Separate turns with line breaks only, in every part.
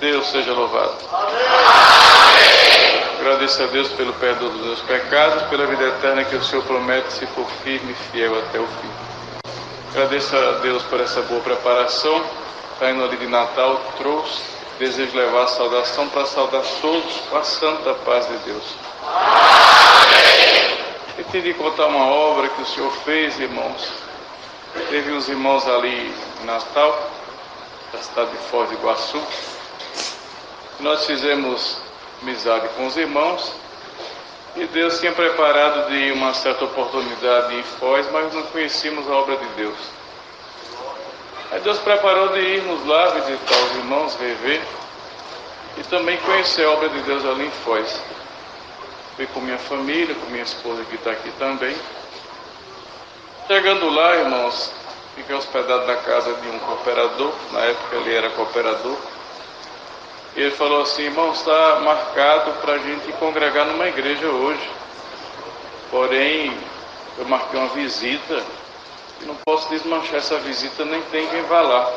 Deus seja louvado. Agradeço a Deus pelo perdão dos meus pecados, pela vida eterna que o Senhor promete se for firme e fiel até o fim. Agradeço a Deus por essa boa preparação. Saindo ali de Natal, trouxe. Desejo levar a saudação para saudar todos com a santa paz de Deus. E tive que contar uma obra que o Senhor fez, irmãos. Teve uns irmãos ali em Natal, da cidade de Foz do Iguaçu. Nós fizemos amizade com os irmãos e Deus tinha preparado de uma certa oportunidade em Foz, mas não conhecíamos a obra de Deus. Aí Deus preparou de irmos lá visitar os irmãos, rever e também conhecer a obra de Deus ali em Foz. Fui com minha família, com minha esposa que está aqui também. Chegando lá, irmãos, fiquei hospedado na casa de um cooperador, na época ele era cooperador. E ele falou assim: irmão, está marcado para a gente congregar numa igreja hoje. Porém, eu marquei uma visita e não posso desmanchar essa visita, nem tem quem vá lá.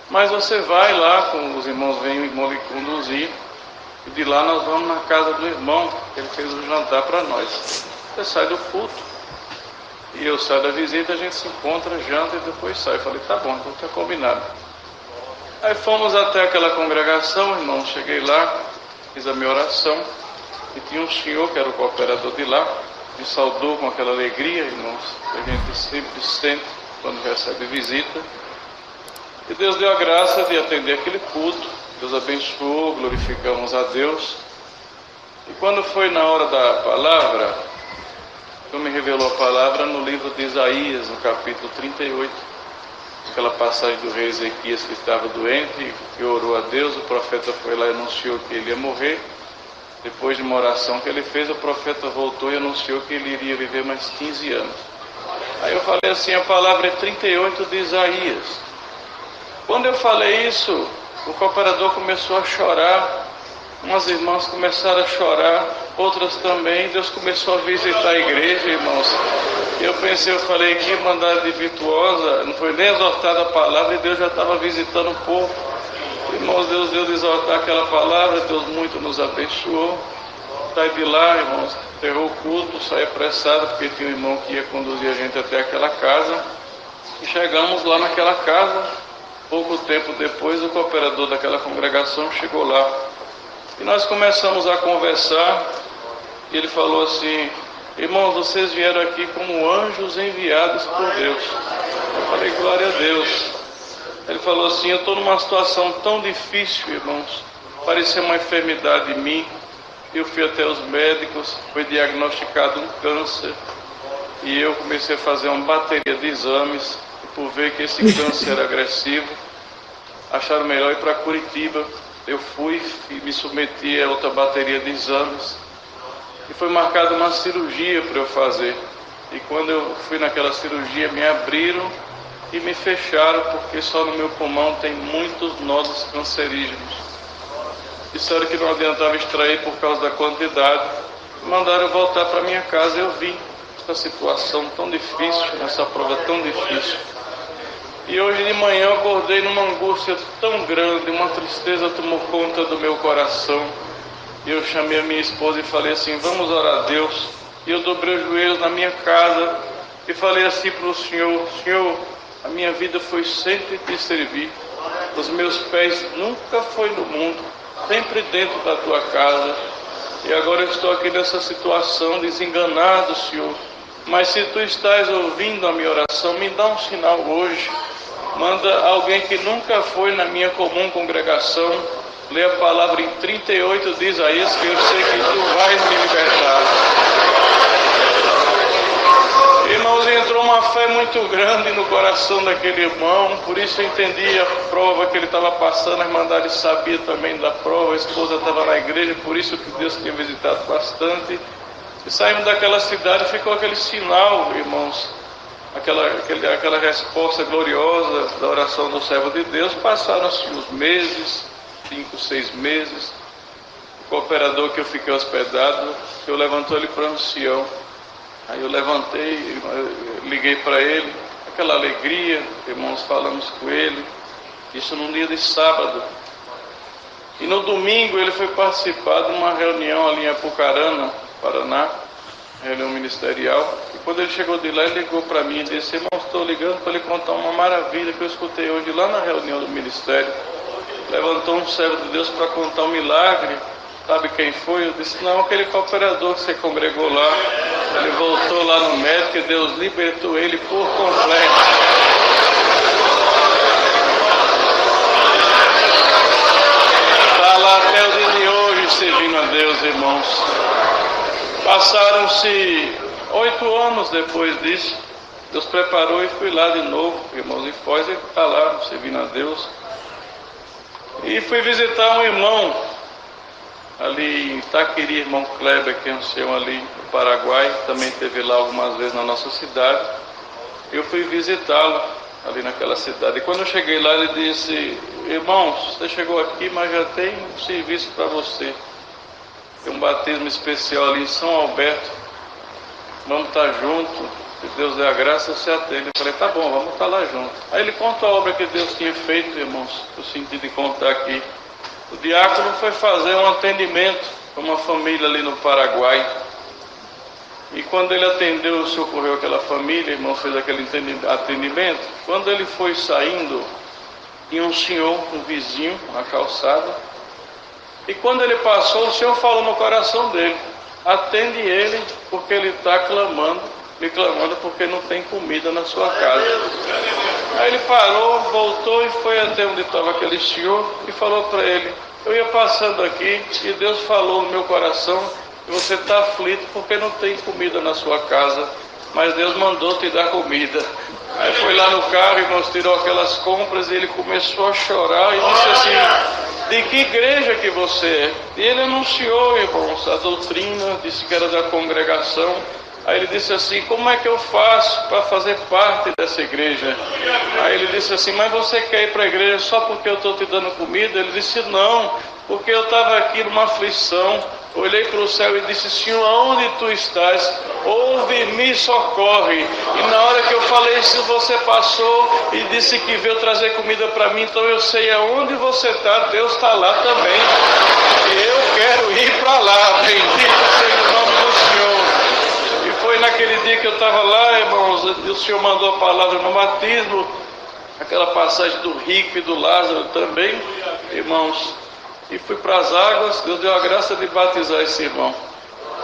Mas você vai lá, com os irmãos vêm o irmão lhe conduzir, e de lá nós vamos na casa do irmão, que ele fez um jantar para nós. Você sai do culto, e eu saio da visita, a gente se encontra, janta e depois sai. Eu falei: tá bom, então está combinado. Aí fomos até aquela congregação, irmão, cheguei lá, fiz a minha oração, e tinha um senhor que era o cooperador de lá, me saudou com aquela alegria, irmãos, que a gente sempre sente quando recebe visita. E Deus deu a graça de atender aquele culto, Deus abençoou, glorificamos a Deus. E quando foi na hora da palavra, Deus me revelou a palavra no livro de Isaías, no capítulo 38. Aquela passagem do rei Ezequias que estava doente, que orou a Deus, o profeta foi lá e anunciou que ele ia morrer. Depois de uma oração que ele fez, o profeta voltou e anunciou que ele iria viver mais 15 anos. Aí eu falei assim: a palavra é 38 de Isaías. Quando eu falei isso, o cooperador começou a chorar, umas irmãs começaram a chorar, outras também. Deus começou a visitar a igreja, irmãos. Eu pensei, eu falei: que mandada virtuosa, não foi nem exortada a palavra e Deus já estava visitando o povo. Irmãos, Deus deu de exortar aquela palavra, Deus muito nos abençoou. Saí de lá, irmãos, encerrou o culto, saí apressado, porque tinha um irmão que ia conduzir a gente até aquela casa. E chegamos lá naquela casa. Pouco tempo depois, o cooperador daquela congregação chegou lá. E nós começamos a conversar, e ele falou assim: irmãos, vocês vieram aqui como anjos enviados por Deus. Eu falei: glória a Deus. Ele falou assim: eu estou numa situação tão difícil, irmãos, parecia uma enfermidade em mim. Eu fui até os médicos, foi diagnosticado um câncer, e eu comecei a fazer uma bateria de exames, e por ver que esse câncer era agressivo, acharam melhor ir para Curitiba. Eu fui e me submeti a outra bateria de exames, e foi marcada uma cirurgia para eu fazer. E quando eu fui naquela cirurgia, me abriram e me fecharam, porque só no meu pulmão tem muitos nódulos cancerígenos. Disseram que não adiantava extrair por causa da quantidade. Mandaram eu voltar para minha casa. Eu vi essa situação tão difícil, essa prova tão difícil. E hoje de manhã eu acordei numa angústia tão grande, uma tristeza tomou conta do meu coração. E eu chamei a minha esposa e falei assim: vamos orar a Deus. E eu dobrei os joelhos na minha casa e falei assim para o Senhor: Senhor, a minha vida foi sempre te servir. Os meus pés nunca foi no mundo, sempre dentro da tua casa. E agora eu estou aqui nessa situação, desenganado, Senhor. Mas se tu estás ouvindo a minha oração, me dá um sinal hoje. Manda alguém que nunca foi na minha comum congregação ler a palavra em 38 de Isaías, que eu sei que tu vais me libertar. Irmãos, entrou uma fé muito grande no coração daquele irmão, por isso eu entendi a prova que ele estava passando. A irmandade sabia também da prova, a esposa estava na igreja, por isso que Deus tinha visitado bastante. E saímos daquela cidade, ficou aquele sinal, irmãos, aquela resposta gloriosa da oração do servo de Deus. Passaram-se uns meses, 5, 6 meses. O cooperador que eu fiquei hospedado, eu levantou ele para o ancião. Aí eu levantei, liguei para ele, aquela alegria, irmãos, falamos com ele, isso num dia de sábado. E no domingo ele foi participar de uma reunião ali em Apucarana, Paraná, reunião ministerial. E quando ele chegou de lá, ele ligou para mim e disse: irmão, estou ligando para lhe contar uma maravilha que eu escutei hoje lá na reunião do ministério. Levantou um servo de Deus para contar um milagre. Sabe quem foi? Eu disse: não, aquele cooperador que você congregou lá. Ele voltou lá no médico e Deus libertou ele por completo. Está lá até o dia de hoje servindo a Deus, irmãos. Passaram-se 8 anos depois disso. Deus preparou e fui lá de novo, irmãos. E Foz está lá servindo a Deus. E fui visitar um irmão ali em Itaquiri, irmão Kleber, que é ancião ali no Paraguai, também esteve lá algumas vezes na nossa cidade. Eu fui visitá-lo ali naquela cidade. E quando eu cheguei lá, ele disse: irmãos, você chegou aqui, mas já tem um serviço para você. Tem um batismo especial ali em São Alberto. Vamos estar juntos. Se Deus der a graça, você atende. Eu falei: tá bom, vamos estar lá juntos. Aí ele conta a obra que Deus tinha feito, irmãos, no sentido de contar aqui. O diácono foi fazer um atendimento com uma família ali no Paraguai. E quando ele atendeu, socorreu aquela família, irmão, fez aquele atendimento. Quando ele foi saindo, tinha um senhor, um vizinho, na calçada. E quando ele passou, o Senhor falou no coração dele: atende ele, porque ele está clamando, me clamando porque não tem comida na sua casa. Aí ele parou, voltou e foi até onde estava aquele senhor e falou para ele: eu ia passando aqui e Deus falou no meu coração que você está aflito porque não tem comida na sua casa, mas Deus mandou te dar comida. Aí foi lá no carro, irmãos, tirou aquelas compras e ele começou a chorar e disse assim: de que igreja que você é? E ele anunciou, irmãos, a doutrina, disse que era da congregação. Aí ele disse assim: como é que eu faço para fazer parte dessa igreja? Aí ele disse assim: mas você quer ir para a igreja só porque eu estou te dando comida? Ele disse: não, porque eu estava aqui numa aflição. Olhei para o céu e disse: Senhor, aonde tu estás? Ouve-me, socorre. E na hora que eu falei isso, você passou e disse que veio trazer comida para mim. Então eu sei aonde você está, Deus está lá também. E eu quero ir para lá. Bendito seja o nome do Senhor. E foi naquele dia que eu estava lá, irmãos, e o Senhor mandou a palavra no batismo, aquela passagem do rico e do Lázaro também, irmãos. E fui para as águas, Deus deu a graça de batizar esse irmão.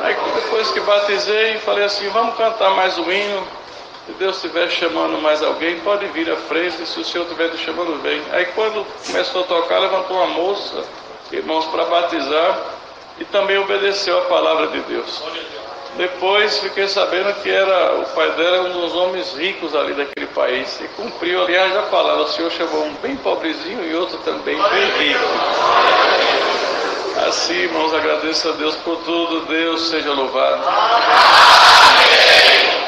Aí depois que batizei, falei assim: vamos cantar mais um hino. Se Deus estiver chamando mais alguém, pode vir à frente, se o Senhor estiver te chamando, bem. Aí quando começou a tocar, levantou uma moça, irmãos, para batizar, e também obedeceu a palavra de Deus. Depois fiquei sabendo que o pai dela era um dos homens ricos ali daquele país. E cumpriu, aliás, a palavra. O Senhor chamou um bem pobrezinho e outro também bem rico. Assim, irmãos, agradeço a Deus por tudo. Deus seja louvado. Amém.